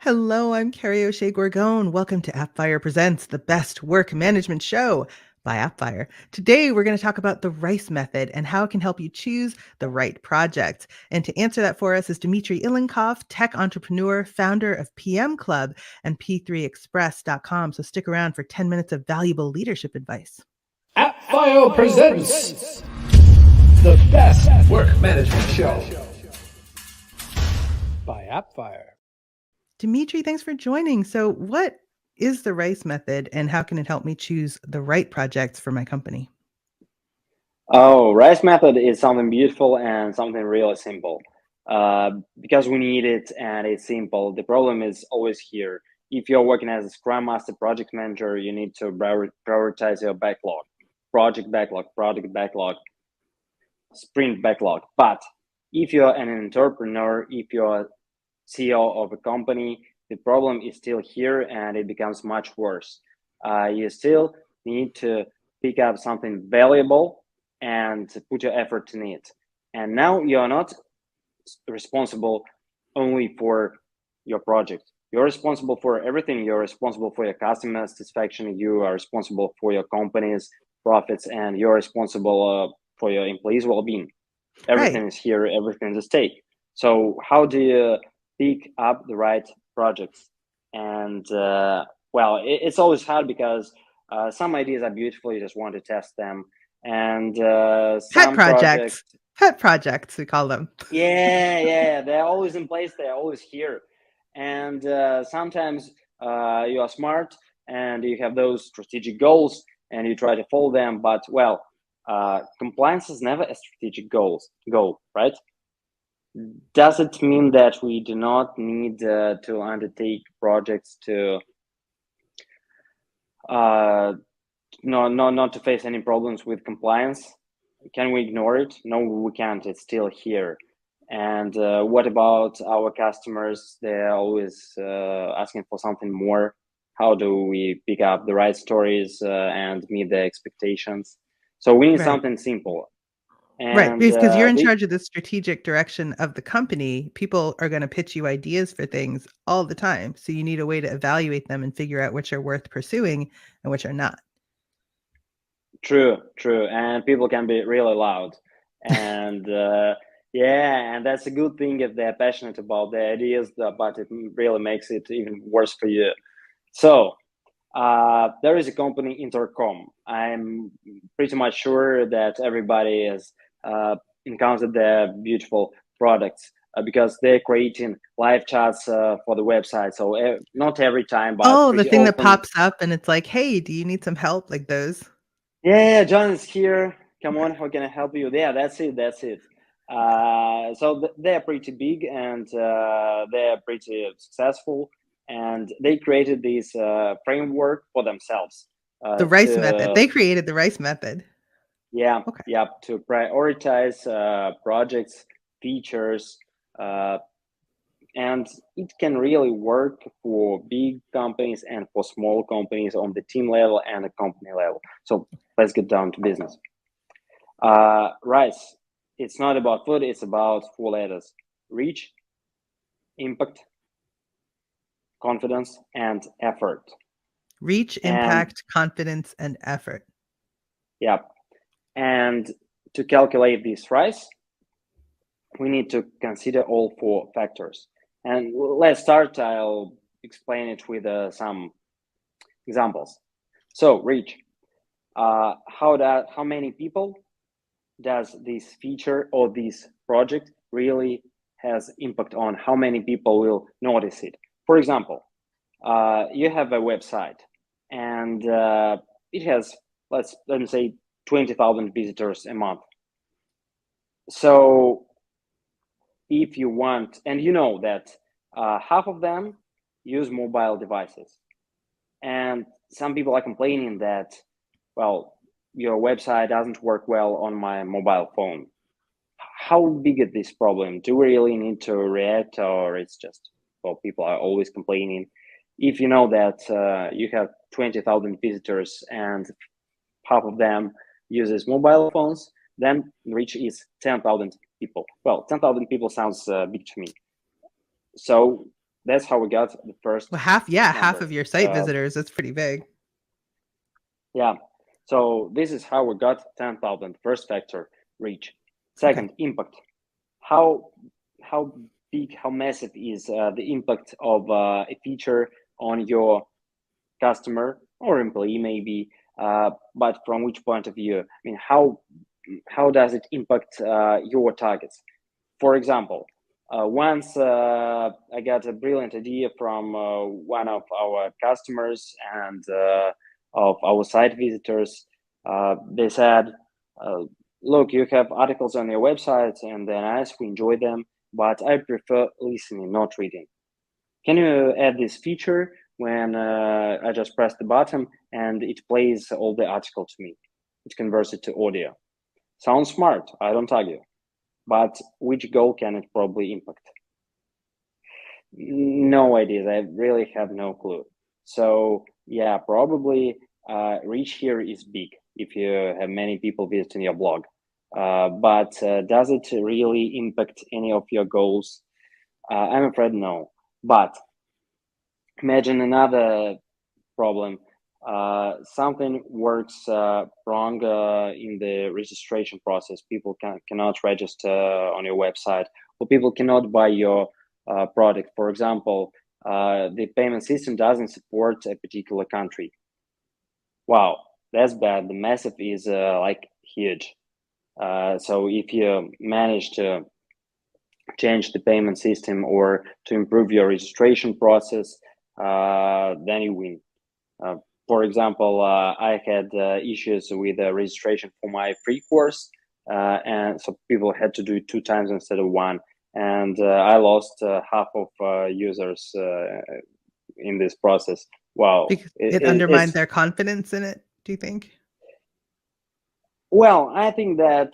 Hello, I'm Kerry Gorgone. Welcome to Appfire Presents, the best work management show by Appfire. Today, we're going to talk about the RICE method and how it can help you choose the right project. And to answer that for us is Dmitrii Ilenkov, tech entrepreneur, founder of PM Club and P3Express.com. So stick around for 10 minutes of valuable leadership advice. Appfire Presents, the best work management show by Appfire. Dmitrii, thanks for joining. So, what is the RICE method and how can it help me choose the right projects for my company? Oh, RICE method is something beautiful and something really simple. Because we need it and it's simple. The problem is always here. If you're working as a Scrum Master project manager, you need to prioritize your backlog, project backlog, product backlog, sprint backlog. But if you're an entrepreneur, if you're CEO of a company, the problem is still here and it becomes much worse. You still need to pick up something valuable and put your effort in it. And now you're not responsible only for your project. You're responsible for everything. You're responsible for your customer satisfaction. You are responsible for your company's profits, and you're responsible for your employees' well-being. Everything is here. Everything is at stake. So how do you pick up the right projects? And well, it's always hard because some ideas are beautiful. You just want to test them, and some pet projects, we call them. Yeah, they're always in place. They're always here, and sometimes you are smart and you have those strategic goals and you try to follow them. But well, compliance is never a strategic goal, right? Does it mean that we do not need to undertake projects to not to face any problems with compliance? Can we ignore it? No, we can't. It's still here. And what about our customers? They're always asking for something more. How do we pick up the right stories and meet their expectations? So we need something simple. And, because you're in charge of the strategic direction of the company, people are going to pitch you ideas for things all the time. So you need a way to evaluate them and figure out which are worth pursuing and which are not. True. And people can be really loud. And yeah, and that's a good thing if they're passionate about their ideas, but it really makes it even worse for you. So there is a company, Intercom. I'm pretty much sure that everybody has encountered their beautiful products because they're creating live chats for the website. So not every time, but the thing that pops up and it's like, hey, do you need some help? Like those. Yeah, John is here. Come on, how can I help you? Yeah, that's it. So they're pretty big and they're pretty successful, and they created this framework for themselves. The RICE method. They created the RICE method. Yeah, okay. Yeah, to prioritize projects, features, and it can really work for big companies and for small companies on the team level and the company level. So let's get down to business. RICE, it's not about food, it's about 4 letters: reach, impact, confidence, and effort. Reach, impact, confidence, and effort. Yeah. And to calculate this RICE, we need to consider all 4 factors. And let's start. I'll explain it with some examples. So reach. How many people does this feature or this project really has impact on? How many people will notice it? For example, you have a website and it has, let's say, 20,000 visitors a month. So if you want, and you know that half of them use mobile devices, and some people are complaining that, well, your website doesn't work well on my mobile phone. How big is this problem? Do we really need to react, or it's just, well, people are always complaining? If you know that you have 20,000 visitors and half of them uses mobile phones, then reach is 10,000 people. Well, 10,000 people sounds big to me. So That's how we got the first Well, half number. of your site visitors. That's pretty big. Yeah. So this is how we got 10,000. First factor, reach. Okay. Second, impact. How big, how massive is the impact of a feature on your customer or employee, maybe? But from which point of view? I mean, how does it impact your targets? For example, once I got a brilliant idea from one of our customers and of our site visitors. They said, look, you have articles on your website and they're nice, we enjoy them, but I prefer listening, not reading. Can you add this feature when I just press the button and it plays all the article to me? It converts it to audio. Sounds smart, I don't argue. But which goal can it probably impact? No ideas. I really have no clue. So yeah, probably reach here is big if you have many people visiting your blog. But does it really impact any of your goals? I'm afraid no. But imagine another problem. Something works wrong in the registration process. People cannot register on your website, or people cannot buy your product. For example, the payment system doesn't support a particular country. Wow, that's bad. The massive is like huge. So if you manage to change the payment system or to improve your registration process, then you win. For example, I had issues with registration for my free course, and so people had to do it 2 times instead of 1. And I lost half of users in this process. Wow. Because it undermined their confidence in it, do you think? Well, I think that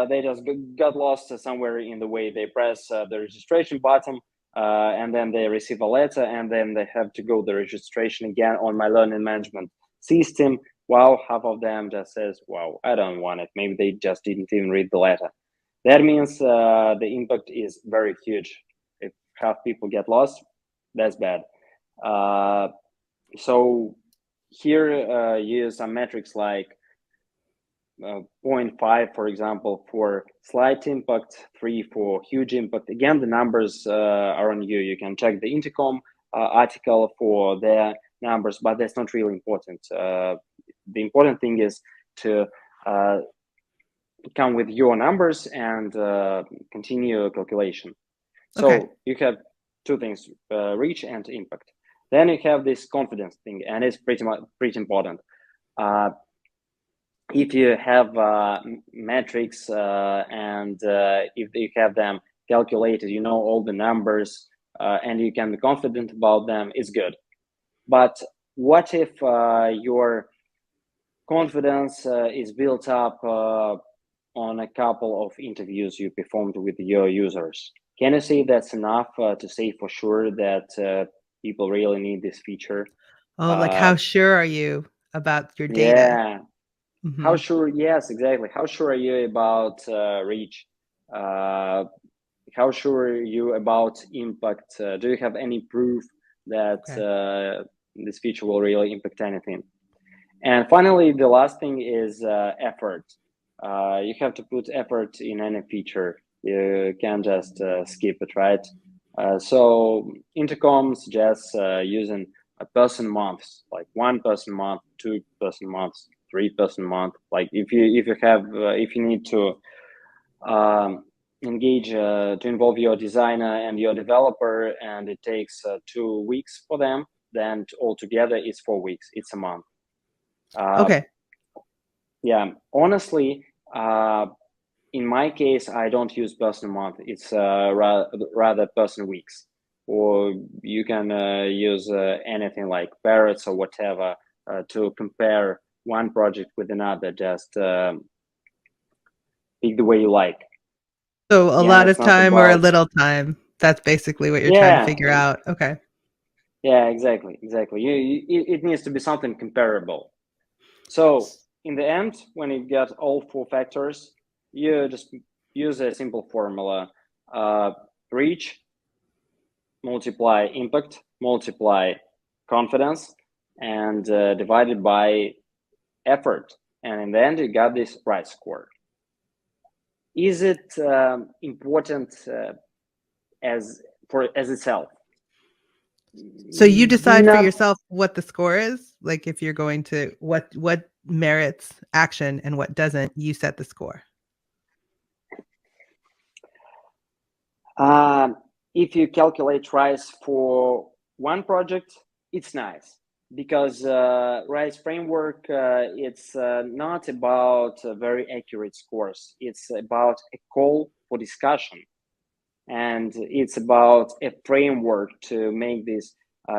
they just got lost somewhere in the way. They press the registration button, and then they receive a letter, and then they have to go the registration again on my learning management system. While half of them just says, "Wow, I don't want it." Maybe they just didn't even read the letter. That means the impact is very huge. If half people get lost, that's bad. So here, use some metrics like 0.5, for example, for slight impact, 3 for huge impact. Again, the numbers are on you. You can check the Intercom article for their numbers, but that's not really important. The important thing is to come with your numbers and continue calculation. So Okay. you have 2 things, reach and impact. Then you have this confidence thing, and it's pretty important. If you have metrics and if you have them calculated, you know all the numbers, and you can be confident about them, it's good. But what if your confidence is built up on a couple of interviews you performed with your users? Can you say that's enough to say for sure that people really need this feature? Oh, like how sure are you about your data? Yeah. How Mhm. sure? Yes, exactly. How sure are you about reach? How sure are you about impact? Do you have any proof that Okay. this feature will really impact anything? And finally, the last thing is effort. You have to put effort in any feature. You can't just skip it, right? So Intercom suggests using a person months, like 1 person month, 2 person months, 3 person month. Like if you need to engage to involve your designer and your developer, and it takes 2 weeks for them, then altogether it's 4 weeks. It's a month. Okay. Yeah, honestly, in my case, I don't use person month. It's rather person weeks, or you can use anything like parrots or whatever to compare one project with another. Just pick the way you like. So a Again, lot it's of not time or a about. little time. That's basically what you're trying to Yeah, figure out. Okay. yeah, exactly. It needs to be something comparable. So in the end, when you get all 4 factors, you just use a simple formula: reach, multiply impact, multiply confidence, and divided by effort. And in the end, you got this RISE score. Is it important as itself? So you decide for Not. yourself what the score is, like if you're going to what merits action and what doesn't, you set the score. If you calculate RISE for one project, it's nice because RISE framework, it's not about very accurate scores. It's about a call for discussion, and it's about a framework to make this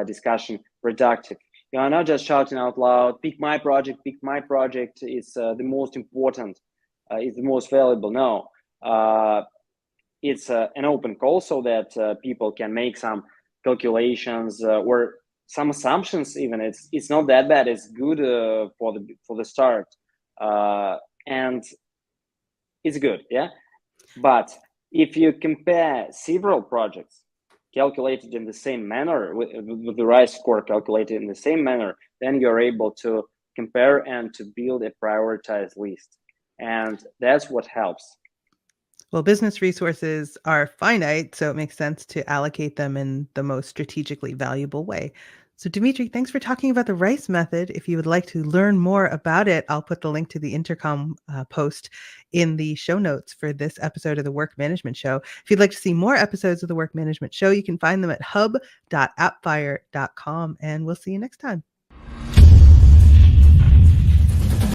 discussion productive. You are not just shouting out loud, pick my project, it's the most important, it's the most valuable. No, it's an open call so that people can make some calculations or some assumptions. Even it's not that bad. It's good for the start, and it's good, yeah. But if you compare several projects calculated in the same manner with the RISE score calculated in the same manner, then you're able to compare and to build a prioritized list, and that's what helps. Well, business resources are finite, so it makes sense to allocate them in the most strategically valuable way. So, Dmitrii, thanks for talking about the RICE method. If you would like to learn more about it, I'll put the link to the Intercom post in the show notes for this episode of the Work Management Show. If you'd like to see more episodes of the Work Management Show, you can find them at hub.appfire.com, and we'll see you next time.